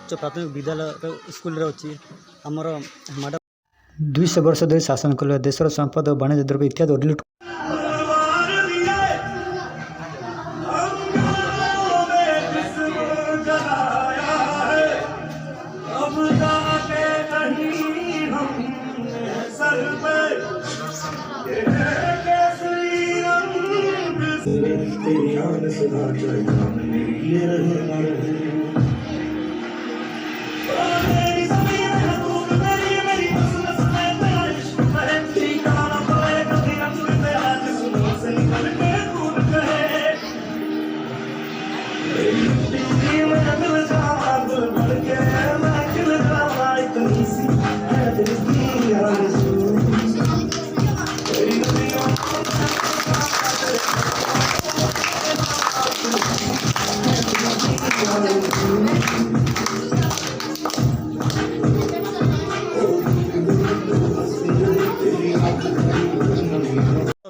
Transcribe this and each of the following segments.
उच्च प्राथमिक विद्यालय स्कूल अच्छी आमर मैडम 200 वर्ष धरी शासन कले देशर संपद वाणिज्य द्रव्य इत्यादि लुट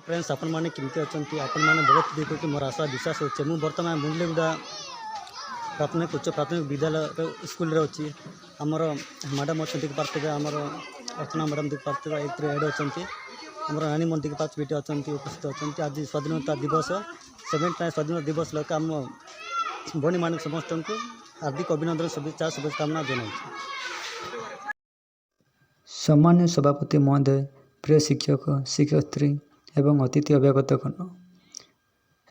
फ्रेंड्स आपण मैंने केमती अच्छा आपण मैंने बहुत देखो मोर आशा विश्वास अच्छे मुझे बर्तमान मुंडलीगुड़ा प्राथमिक उच्च प्राथमिक विद्यालय स्कूल अच्छी आमर मैडम अच्छा देख पार्थे आमर अर्चना मैडम देख पार्थे एक हेड अच्छा आम रानी मन देख पार्थ बेटी अच्छा उपस्थित अच्छा आज स्वाधीनता दिवस 7th स्वाधीनता दिवस लग आम भौणी मान समस्त को हार्दिक अभिनंदन शुभकामना जनाऊँ। सम्मान्य सभापति महोदय प्रिय शिक्षक शिक्षयित्री एवं अतिथि अभ्यागतगण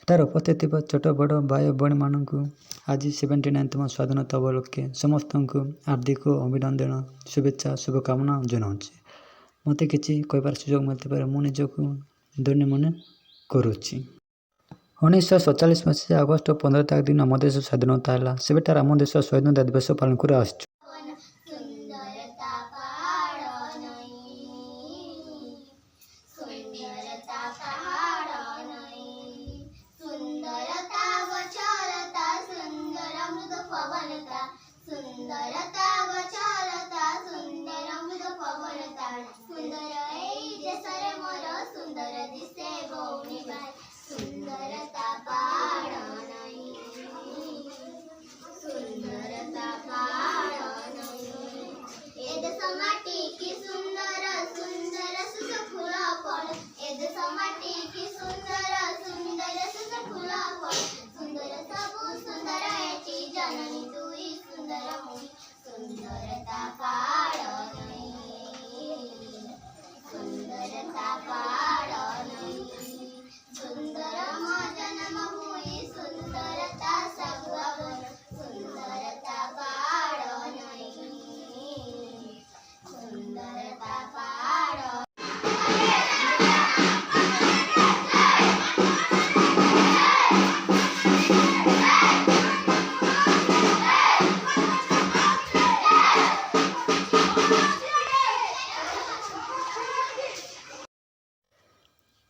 एटार उपस्थित छोट बड़ भाई भौणी मानक आज 79तम स्वाधीनता उपलक्षे समस्त को हार्दिक अभिनंदन शुभेच्छा शुभकामना जनाऊँ। मत कि कहबार सुजोग मिलते मुझको धन्य मन करुच्ची। 1947 मसीहा अगस्ट 15 तारीख दिन आम देश स्वाधीनता है सेबेटार आम देश स्वाधीनता दिवस पालन कर आसुँ।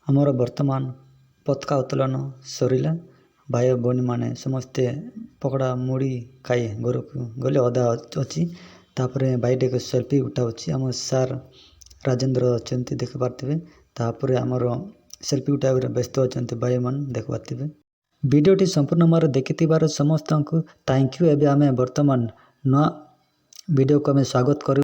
आमर वर्तमान पताका उत्तोलन सरिला भाई भौणी मैंने समस्ते पकड़ा मुड़ी खाई घर को गले अधा अच्छी तापर भाई टे सेल्फी उठाऊँच आम सार राजेंद्र अच्छा देख पारे तापर आमर सेल्फी उठावर व्यस्त अच्छा भाई मान देख पारे। वीडियोटी संपूर्ण मार देखि समस्त को थैंक यू। एवं आम बर्तमान नया वीडियो को आम स्वागत कर